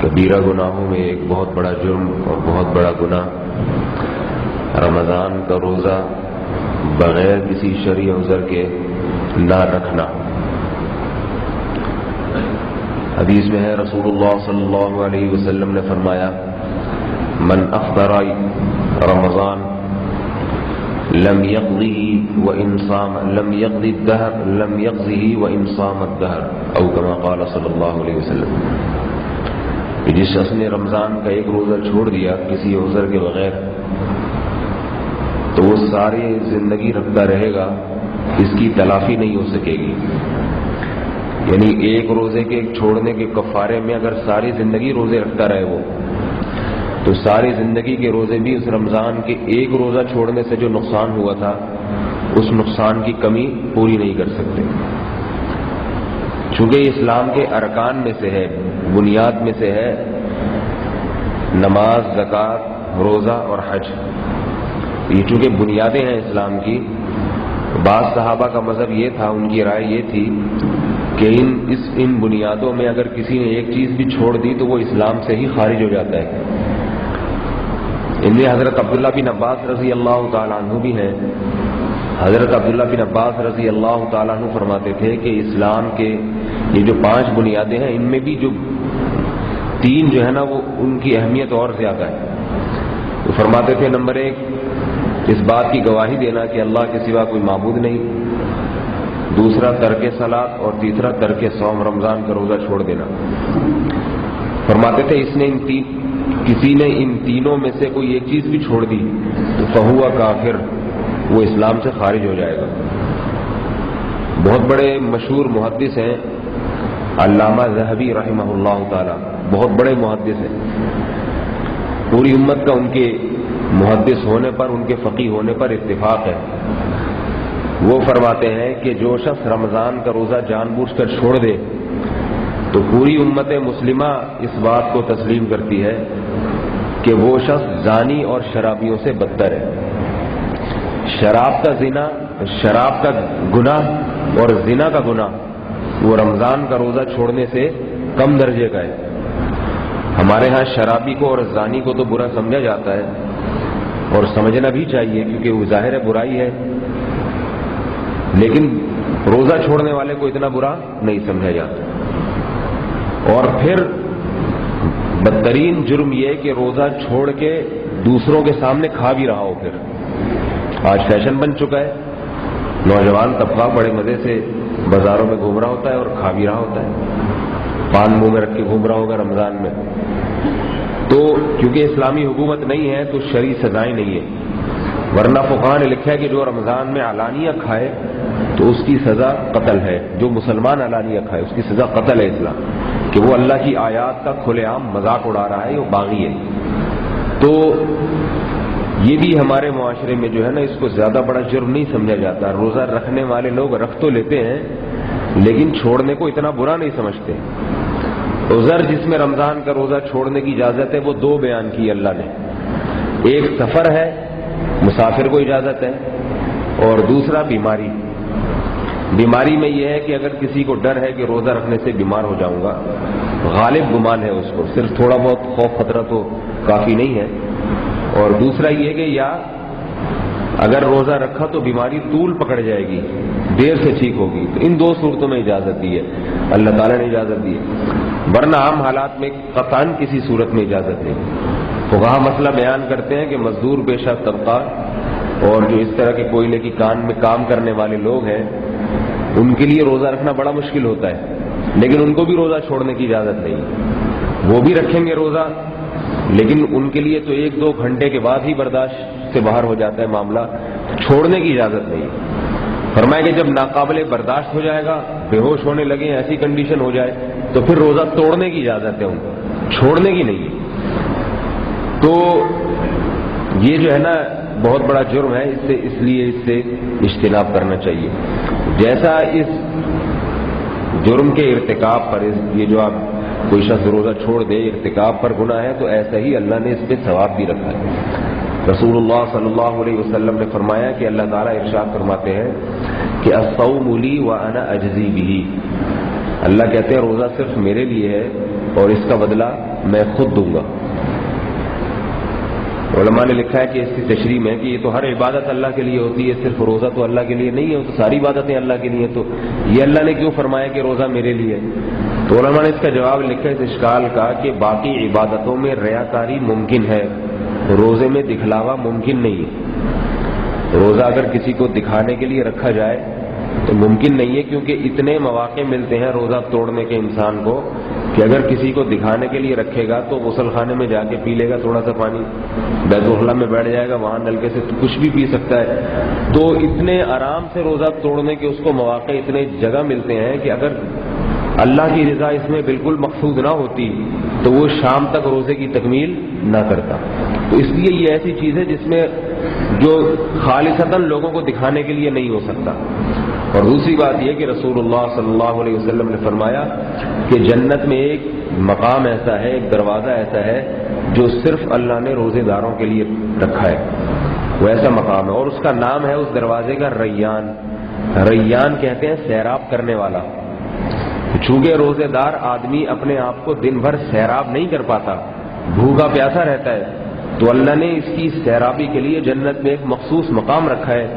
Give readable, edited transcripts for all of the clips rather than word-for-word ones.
کبیرہ گناہوں میں ایک بہت بڑا جرم اور بہت بڑا گناہ رمضان کا روزہ بغیر کسی شرعی عذر کے نہ رکھنا۔ حدیث میں ہے رسول اللہ صلی اللہ علیہ وسلم نے فرمایا من افطر رمضان لم يقضه وان صام لم يقضي الدهر لم يقضه وان صام الدهر او كما قال صلی اللہ علیہ وسلم، کہ جس شخص نے رمضان کا ایک روزہ چھوڑ دیا کسی عذر کے بغیر تو وہ ساری زندگی رکھتا رہے گا، اس کی تلافی نہیں ہو سکے گی۔ یعنی ایک روزے کے چھوڑنے کے کفارے میں اگر ساری زندگی روزے رکھتا رہے وہ، تو ساری زندگی کے روزے بھی اس رمضان کے ایک روزہ چھوڑنے سے جو نقصان ہوا تھا اس نقصان کی کمی پوری نہیں کر سکتے۔ چونکہ اسلام کے ارکان میں سے ہے، بنیاد میں سے ہے نماز، زکوٰۃ، روزہ اور حج، یہ چونکہ بنیادیں ہیں اسلام کی۔ بعض صحابہ کا مذہب یہ تھا، ان کی رائے یہ تھی کہ ان بنیادوں میں اگر کسی نے ایک چیز بھی چھوڑ دی تو وہ اسلام سے ہی خارج ہو جاتا ہے۔ ان میں حضرت عبداللہ بن عباس رضی اللہ تعالیٰ عنہ بھی ہیں۔ حضرت عبداللہ بن عباس رضی اللہ تعالیٰ عنہ فرماتے تھے کہ اسلام کے یہ جو 5 بنیادیں ہیں ان میں بھی جو 3 جو ہے نا وہ ان کی اہمیت اور زیادہ ہے۔ تو فرماتے تھے نمبر 1 اس بات کی گواہی دینا کہ اللہ کے سوا کوئی معبود نہیں، دوسرا ترک صلاۃ، اور تیسرا ترک صوم، رمضان کا روزہ چھوڑ دینا۔ فرماتے تھے کسی نے ان تینوں میں سے کوئی ایک چیز بھی چھوڑ دی تو فہو کافر، وہ اسلام سے خارج ہو جائے گا۔ بہت بڑے مشہور محدث ہیں علامہ ذہبی رحمہ اللہ تعالی، بہت بڑے محدث ہیں، پوری امت کا ان کے محدث ہونے پر، ان کے فقیہ ہونے پر اتفاق ہے۔ وہ فرماتے ہیں کہ جو شخص رمضان کا روزہ جان بوجھ کر چھوڑ دے تو پوری امت مسلمہ اس بات کو تسلیم کرتی ہے کہ وہ شخص زانی اور شرابیوں سے بدتر ہے۔ شراب کا گناہ اور زنا کا گناہ وہ رمضان کا روزہ چھوڑنے سے کم درجے کا ہے۔ ہمارے ہاں شرابی کو اور زانی کو تو برا سمجھا جاتا ہے، اور سمجھنا بھی چاہیے کیونکہ وہ ظاہر برائی ہے، لیکن روزہ چھوڑنے والے کو اتنا برا نہیں سمجھا جاتا۔ اور پھر بدترین جرم یہ کہ روزہ چھوڑ کے دوسروں کے سامنے کھا بھی رہا ہو۔ پھر آج فیشن بن چکا ہے، نوجوان طبقہ بڑے مزے سے بازاروں میں گھوم رہا ہوتا ہے اور کھا بھی رہا ہوتا ہے، پان منہ میں رکھ کے گھوم رہا ہوگا رمضان میں۔ تو کیونکہ اسلامی حکومت نہیں ہے تو شرعی سزائیں نہیں ہے، ورنہ فقہاء نے لکھا ہے کہ جو رمضان میں علانیہ کھائے تو اس کی سزا قتل ہے۔ جو مسلمان علانیہ کھائے اس کی سزا قتل ہے اسلام، کہ وہ اللہ کی آیات کا کھلے عام مذاق اڑا رہا ہے، وہ باغی ہے۔ تو یہ بھی ہمارے معاشرے میں جو ہے نا اس کو زیادہ بڑا جرم نہیں سمجھا جاتا۔ روزہ رکھنے والے لوگ رکھ تو لیتے ہیں لیکن چھوڑنے کو اتنا برا نہیں سمجھتے۔ عذر جس میں رمضان کا روزہ چھوڑنے کی اجازت ہے وہ 2 بیان کی اللہ نے، ایک سفر ہے، مسافر کو اجازت ہے، اور دوسرا بیماری۔ بیماری میں یہ ہے کہ اگر کسی کو ڈر ہے کہ روزہ رکھنے سے بیمار ہو جاؤں گا، غالب گمان ہے اس کو، صرف تھوڑا بہت خوف خطرہ تو کافی نہیں ہے، اور دوسرا یہ کہ یا اگر روزہ رکھا تو بیماری طول پکڑ جائے گی، دیر سے ٹھیک ہوگی، تو ان 2 صورتوں میں اجازت دی ہے، اللہ تعالیٰ نے اجازت دی ہے، ورنہ عام حالات میں قطعاً کسی صورت میں اجازت نہیں۔ فقہاء مسئلہ بیان کرتے ہیں کہ مزدور پیشہ طبقہ اور جو اس طرح کے کوئلے کی کان میں کام کرنے والے لوگ ہیں ان کے لیے روزہ رکھنا بڑا مشکل ہوتا ہے، لیکن ان کو بھی روزہ چھوڑنے کی اجازت نہیں، وہ بھی رکھیں گے روزہ، لیکن ان کے لیے تو 1-2 گھنٹے کے بعد ہی برداشت سے باہر ہو جاتا ہے معاملہ، چھوڑنے کی اجازت نہیں۔ فرمایا کہ جب ناقابل برداشت ہو جائے گا، بے ہوش ہونے لگے، ایسی کنڈیشن ہو جائے تو پھر روزہ توڑنے کی اجازت ہے ان کو، چھوڑنے کی نہیں ہے۔ تو یہ جو ہے نا بہت بڑا جرم ہے، اس لیے اس سے اجتناب کرنا چاہیے۔ جیسا اس جرم کے ارتکاب پر، یہ جو آپ کوئی شخص روزہ چھوڑ دے ارتکاب پر گناہ ہے، تو ایسا ہی اللہ نے اس پہ ثواب بھی رکھا ہے۔ رسول اللہ صلی اللہ علیہ وسلم نے فرمایا کہ اللہ تعالیٰ ارشاد فرماتے ہیں کہ الصوم لی وانا اجزی بہ، اللہ کہتے ہیں روزہ صرف میرے لیے ہے اور اس کا بدلہ میں خود دوں گا. علماء نے لکھا ہے کہ اس کی تشریح میں کہ یہ تو ہر عبادت اللہ کے لیے ہوتی ہے, صرف روزہ تو اللہ کے لیے نہیں ہے, وہ تو ساری عبادتیں اللہ کے لیے ہیں, تو یہ اللہ نے کیوں فرمایا کہ روزہ میرے لیے ہے؟ تو علماء نے اس کا جواب لکھا اس اشکال کا کہ باقی عبادتوں میں ریاکاری ممکن ہے, روزے میں دکھلاوا ممکن نہیں ہے. روزہ اگر کسی کو دکھانے کے لیے رکھا جائے تو ممکن نہیں ہے, کیونکہ اتنے مواقع ملتے ہیں روزہ توڑنے کے انسان کو کہ اگر کسی کو دکھانے کے لیے رکھے گا تو غسل خانے میں جا کے پی لے گا تھوڑا سا پانی, بیت الخلاء میں بیٹھ جائے گا, وہاں نلکے سے کچھ بھی پی سکتا ہے. تو اتنے آرام سے روزہ توڑنے کے اس کو مواقع اتنے جگہ ملتے ہیں کہ اگر اللہ کی رضا اس میں بالکل مقصود نہ ہوتی تو وہ شام تک روزے کی تکمیل نہ کرتا. تو اس لیے یہ ایسی چیز ہے جس میں جو خالصتاً لوگوں کو دکھانے کے لیے نہیں ہو سکتا. اور دوسری بات یہ کہ رسول اللہ صلی اللہ علیہ وسلم نے فرمایا کہ جنت میں ایک مقام ایسا ہے, ایک دروازہ ایسا ہے جو صرف اللہ نے روزے داروں کے لیے رکھا ہے, وہ ایسا مقام ہے, اور اس کا نام ہے اس دروازے کا ریان. ریان کہتے ہیں سیراب کرنے والا. چونکہ روزے دار آدمی اپنے آپ کو دن بھر سیراب نہیں کر پاتا, بھوکا پیاسا رہتا ہے, تو اللہ نے اس کی سیرابی کے لیے جنت میں ایک مخصوص مقام رکھا ہے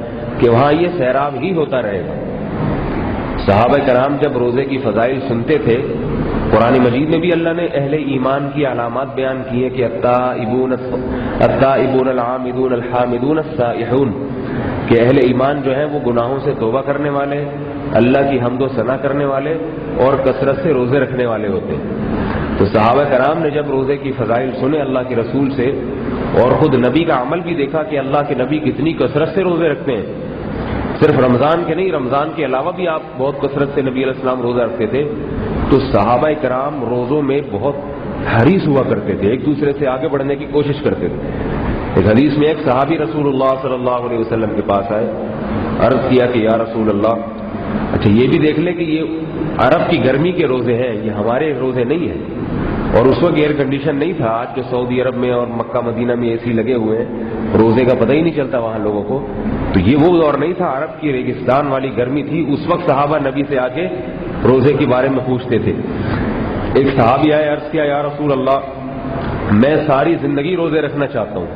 کہ وہاں یہ سیراب ہی ہوتا رہے گا. صحابہ کرام جب روزے کی فضائل سنتے تھے, قرآن مجید میں بھی اللہ نے اہل ایمان کی علامات بیان کی ہیں کہ التائبون العامدون الحامدون السائحون, کہ اہل ایمان جو ہیں وہ گناہوں سے توبہ کرنے والے, اللہ کی حمد و ثنا کرنے والے اور کثرت سے روزے رکھنے والے ہوتے ہیں. تو صحابہ کرام نے جب روزے کی فضائل سنے اللہ کے رسول سے اور خود نبی کا عمل بھی دیکھا کہ اللہ کے نبی کتنی کثرت سے روزے رکھتے ہیں, صرف رمضان کے نہیں, رمضان کے علاوہ بھی آپ بہت کثرت سے نبی علیہ السلام روزہ رکھتے تھے, تو صحابہ کرام روزوں میں بہت حریص ہوا کرتے تھے, ایک دوسرے سے آگے بڑھنے کی کوشش کرتے تھے. ایک حدیث میں ایک صحابی رسول اللہ صلی اللہ علیہ وسلم کے پاس آئے, عرض کیا کہ یا رسول اللہ, اچھا یہ بھی دیکھ لیں کہ یہ عرب کی گرمی کے روزے ہیں, یہ ہمارے روزے نہیں ہیں, اور اس وقت ایئر کنڈیشن نہیں تھا. آج جو سعودی عرب میں اور مکہ مدینہ میں اے سی لگے ہوئے ہیں, روزے کا پتہ ہی نہیں چلتا وہاں لوگوں کو, تو یہ وہ دور نہیں تھا, عرب کی ریگستان والی گرمی تھی. اس وقت صحابہ نبی سے آ کے روزے کے بارے میں پوچھتے تھے. ایک صحابی آئے, عرض کیا یا رسول اللہ, میں ساری زندگی روزے رکھنا چاہتا ہوں,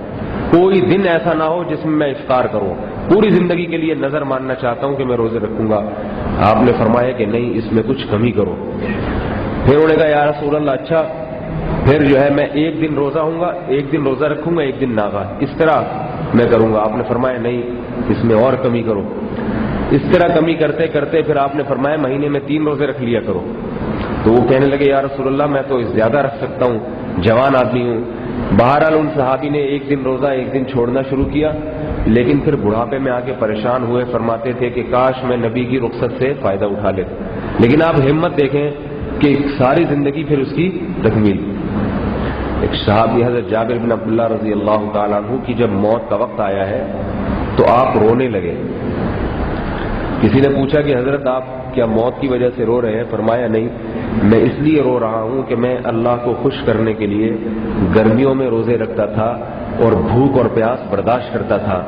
کوئی دن ایسا نہ ہو جس میں افطار کروں, پوری زندگی کے لیے نظر ماننا چاہتا ہوں کہ میں روزے رکھوں گا. آپ نے فرمایا کہ نہیں, اس میں کچھ کمی کرو. پھر انہوں نے کہا یا رسول اللہ, اچھا پھر جو ہے میں ایک دن روزہ ہوں گا, ایک دن روزہ رکھوں گا, ایک دن ناغا, اس طرح میں کروں گا. آپ نے فرمایا نہیں, اس میں اور کمی کرو. اس طرح کمی کرتے کرتے پھر آپ نے فرمایا مہینے میں 3 روزے رکھ لیا کرو. تو وہ کہنے لگے یا رسول اللہ میں تو زیادہ رکھ سکتا ہوں, جوان آدمی ہوں. بہرحال ان صحابی نے ایک دن روزہ ایک دن چھوڑنا شروع کیا, لیکن پھر بڑھاپے میں آ کے پریشان ہوئے, فرماتے تھے کہ کاش میں نبی کی رخصت سے فائدہ اٹھا لیتا. لیکن آپ ہمت دیکھیں کہ ساری زندگی پھر اس کی تکمیل. ایک صحابی حضرت جابر بن عبداللہ رضی اللہ تعالیٰ عنہ کی جب موت کا وقت آیا ہے تو آپ رونے لگے. کسی نے پوچھا کہ حضرت آپ کیا موت کی وجہ سے رو رہے ہیں؟ فرمایا نہیں, میں اس لیے رو رہا ہوں کہ میں اللہ کو خوش کرنے کے لیے گرمیوں میں روزے رکھتا تھا اور بھوک اور پیاس برداشت کرتا تھا.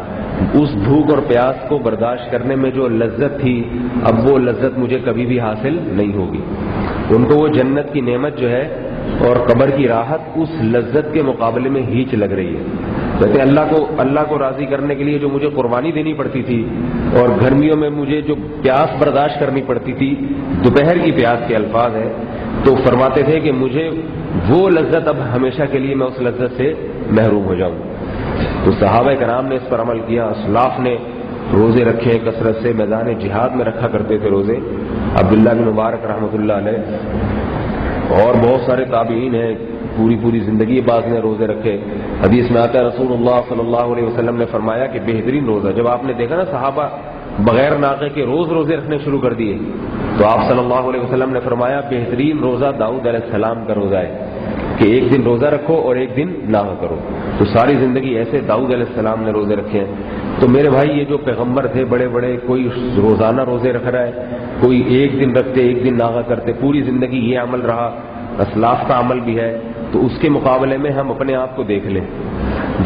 اس بھوک اور پیاس کو برداشت کرنے میں جو لذت تھی, اب وہ لذت مجھے کبھی بھی حاصل نہیں ہوگی. ان کو وہ جنت کی نعمت جو ہے اور قبر کی راحت اس لذت کے مقابلے میں ہیچ لگ رہی ہے. ویسے اللہ کو راضی کرنے کے لیے جو مجھے قربانی دینی پڑتی تھی اور گرمیوں میں مجھے جو پیاس برداشت کرنی پڑتی تھی, دوپہر کی پیاس کے الفاظ ہیں, تو فرماتے تھے کہ مجھے وہ لذت اب ہمیشہ کے لیے میں اس لذت سے محروم ہو جاؤں. تو صحابہ کرام نے اس پر عمل کیا, اسلاف نے روزے رکھے کثرت سے, میدان جہاد میں رکھا کرتے تھے روزے. عبداللہ بن مبارک رحمۃ اللہ علیہ اور بہت سارے تابعین ہیں, پوری زندگی بعض نے روزے رکھے. حدیث میں آتا ہے رسول اللہ صلی اللہ علیہ وسلم نے فرمایا کہ بہترین روزہ, جب آپ نے دیکھا نا صحابہ بغیر ناقے کے روزے رکھنے شروع کر دیے, تو آپ صلی اللہ علیہ وسلم نے فرمایا بہترین روزہ داؤد علیہ السلام کا روزہ ہے کہ ایک دن روزہ رکھو اور ایک دن ناغہ کرو. تو ساری زندگی ایسے داؤد علیہ السلام نے روزے رکھے ہیں. تو میرے بھائی یہ جو پیغمبر تھے بڑے بڑے, کوئی روزانہ روزے رکھ رہا ہے, کوئی ایک دن رکھتے ایک دن ناغہ کرتے, پوری زندگی یہ عمل رہا, اسلاف کا عمل بھی ہے. تو اس کے مقابلے میں ہم اپنے آپ کو دیکھ لیں,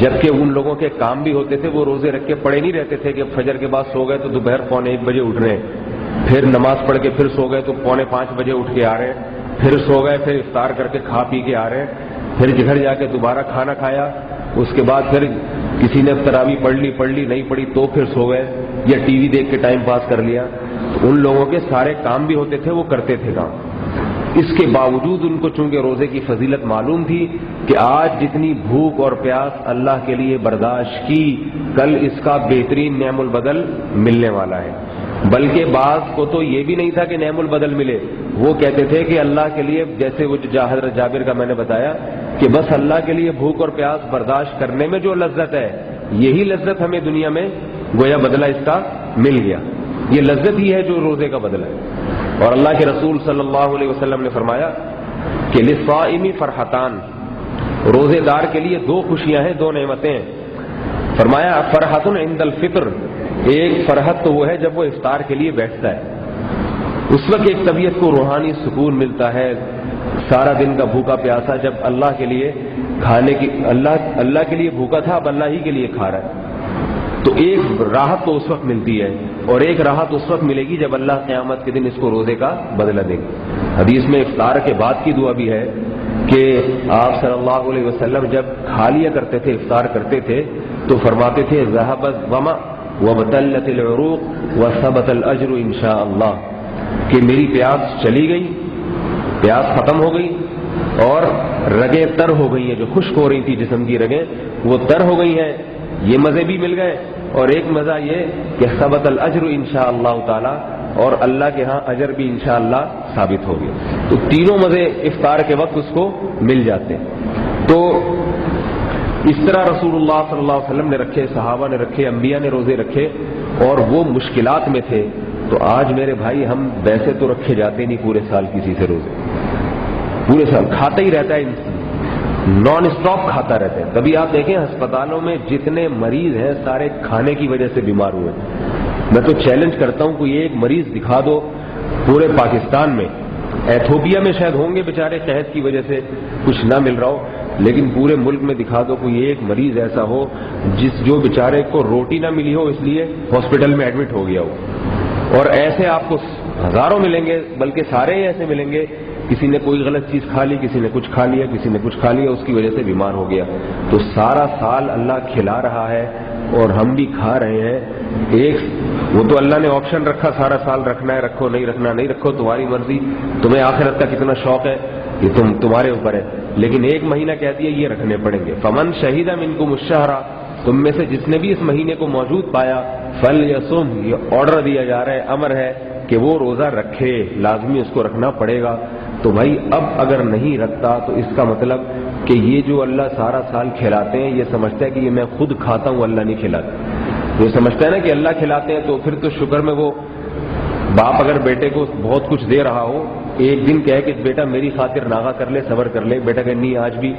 جبکہ ان لوگوں کے کام بھی ہوتے تھے, وہ روزے رکھ کے پڑے نہیں رہتے تھے کہ فجر کے بعد سو گئے تو دوپہر 1:45 بجے اٹھ رہے ہیں. پھر نماز پڑھ کے پھر سو گئے تو 4:45 بجے اٹھ کے آ رہے ہیں، پھر سو گئے، پھر افطار کر کے کھا پی کے آ رہے ہیں، پھر گھر جا کے دوبارہ کھانا کھایا، اس کے بعد پھر کسی نے تراویح پڑھ لی نہیں پڑھی تو پھر سو گئے یا ٹی وی دیکھ کے ٹائم پاس کر لیا. تو ان لوگوں کے سارے کام بھی ہوتے تھے، وہ کرتے تھے کام. اس کے باوجود ان کو چونکہ روزے کی فضیلت معلوم تھی کہ آج جتنی بھوک اور پیاس اللہ کے لیے برداشت کی، کل اس کا بہترین نعم البدل ملنے والا ہے. بلکہ بعض کو تو یہ بھی نہیں تھا کہ نعم البدل ملے، وہ کہتے تھے کہ اللہ کے لیے، جیسے وہ حضرت جابر کا میں نے بتایا کہ بس اللہ کے لیے بھوک اور پیاس برداشت کرنے میں جو لذت ہے، یہی لذت ہمیں دنیا میں گویا بدلہ اس کا مل گیا. یہ لذت ہی ہے جو روزے کا بدلہ ہے. اور اللہ کے رسول صلی اللہ علیہ وسلم نے فرمایا کہ للصائم فرحتان، روزے دار کے لیے 2 خوشیاں ہیں، 2 نعمتیں ہیں. فرمایا فرحت عند الفطر، ایک فرحت تو وہ ہے جب وہ افطار کے لیے بیٹھتا ہے، اس وقت ایک طبیعت کو روحانی سکون ملتا ہے. سارا دن کا بھوکا پیاسا جب اللہ کے لیے کھانے کی، اللہ کے لیے بھوکا تھا، اب اللہ ہی کے لیے کھا رہا ہے، تو ایک راحت تو اس وقت ملتی ہے، اور ایک راحت اس وقت ملے گی جب اللہ قیامت کے دن اس کو روزے کا بدلہ دے گا. حدیث میں افطار کے بعد کی دعا بھی ہے کہ آپ صلی اللہ علیہ وسلم جب کھا لیا کرتے تھے، افطار کرتے تھے، تو فرماتے تھے ذهب الظمأ وابتلت العروق وثبت الاجر انشاء اللہ، کہ میری پیاس چلی گئی، پیاس ختم ہو گئی، اور رگیں تر ہو گئی ہیں، جو خشک ہو رہی تھی جسم کی رگیں وہ تر ہو گئی ہیں، یہ مزے بھی مل گئے. اور ایک مزہ یہ کہ ثبت الاجر انشاء اللہ تعالی، اور اللہ کے ہاں اجر بھی انشاءاللہ ثابت ہو گیا. تو تینوں مزے افطار کے وقت اس کو مل جاتے ہیں. تو اس طرح رسول اللہ صلی اللہ علیہ وسلم نے رکھے، صحابہ نے رکھے، انبیاء نے روزے رکھے، اور وہ مشکلات میں تھے. تو آج میرے بھائی ہم ویسے تو رکھے جاتے نہیں پورے سال کسی سے روزے، پورے سال کھاتا ہی رہتا ہے، نان اسٹاپ کھاتا رہتا ہے. کبھی آپ دیکھیں ہسپتالوں میں جتنے مریض ہیں سارے کھانے کی وجہ سے بیمار ہوئے. میں تو چیلنج کرتا ہوں کوئی ایک مریض دکھا دو پورے پاکستان میں، ایتھوپیا میں شاید ہوں گے بیچارے قحط کی وجہ سے کچھ نہ مل رہا ہو، لیکن پورے ملک میں دکھا دو کوئی ایک مریض ایسا ہو جو بیچارے کو روٹی نہ ملی ہو اس لیے ہاسپٹل میں ایڈمٹ ہو گیا ہو. اور ایسے آپ کو ہزاروں ملیں گے، بلکہ سارے ہی ایسے ملیں گے، کسی نے کوئی غلط چیز کھا لی، کسی نے کچھ کھا لیا، کسی نے کچھ کھا لیا، اس کی وجہ سے بیمار ہو گیا. تو سارا سال اللہ کھلا رہا ہے اور ہم بھی کھا رہے ہیں. وہ تو اللہ نے آپشن رکھا، سارا سال رکھنا ہے رکھو، نہیں رکھنا نہیں رکھو، تمہاری مرضی، تمہیں آخرت کا کتنا شوق ہے یہ تمہارے اوپر ہے. لیکن ایک مہینہ کہتی ہے یہ رکھنے پڑیں گے. فمن شہید منکم الشہر، تم میں سے جس نے بھی اس مہینے کو موجود پایا، فلیصم، یہ آرڈر دیا جا رہا ہے، امر ہے کہ وہ روزہ رکھے، لازمی اس کو رکھنا پڑے گا. تو بھائی اب اگر نہیں رکھتا تو اس کا مطلب کہ یہ جو اللہ سارا سال کھلاتے ہیں یہ سمجھتا ہے کہ یہ میں خود کھاتا ہوں، اللہ نہیں کھلاتا. یہ سمجھتا ہے نا کہ اللہ کھلاتے ہیں، تو پھر تو شکر میں وہ باپ اگر بیٹے کو بہت کچھ دے رہا ہو، ایک دن کہے کہ بیٹا میری خاطر ناغہ کر لے، صبر کر لے، بیٹا کہ نہیں آج بھی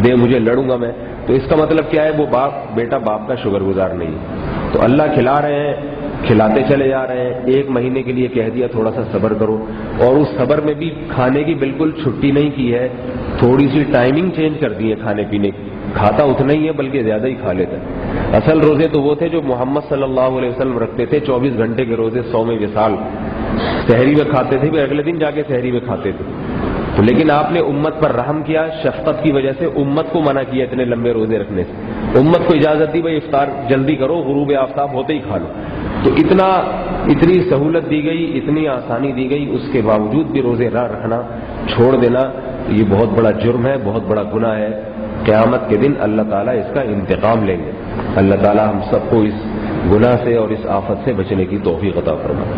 دے مجھے، لڑوں گا میں، تو اس کا مطلب کیا ہے؟ وہ بیٹا باپ کا شکر گزار نہیں ہے. تو اللہ کھلا رہے ہیں، کھلاتے چلے جا رہے ہیں. ایک مہینے کے لیے کہہ دیا تھوڑا سا صبر کرو، اور اس صبر میں بھی کھانے کی بالکل چھٹی نہیں کی ہے، تھوڑی سی ٹائمنگ چینج کر دی ہے کھانے پینے کی. کھاتا اتنا ہی ہے بلکہ زیادہ ہی کھا لیتا ہے. اصل روزے تو وہ تھے جو محمد صلی اللہ علیہ وسلم رکھتے تھے، 24 گھنٹے کے روزے، 100 میں وصال، سحری میں کھاتے تھے، پھر اگلے دن جا کے سحری میں کھاتے تھے. لیکن آپ نے امت پر رحم کیا، شفقت کی وجہ سے امت کو منع کیا اتنے لمبے روزے رکھنے سے. امت کو اجازت دی بھائی افطار جلدی کرو، غروب آفتاب ہوتے ہی کھا لو. تو اتنی سہولت دی گئی، اتنی آسانی دی گئی، اس کے باوجود بھی روزے نہ رکھنا، چھوڑ دینا، یہ بہت بڑا جرم ہے، بہت بڑا گناہ ہے. قیامت کے دن اللہ تعالیٰ اس کا انتقام لیں گے. اللہ تعالیٰ ہم سب کو اس گناہ سے اور اس آفت سے بچنے کی توفیق عطا فرمائے.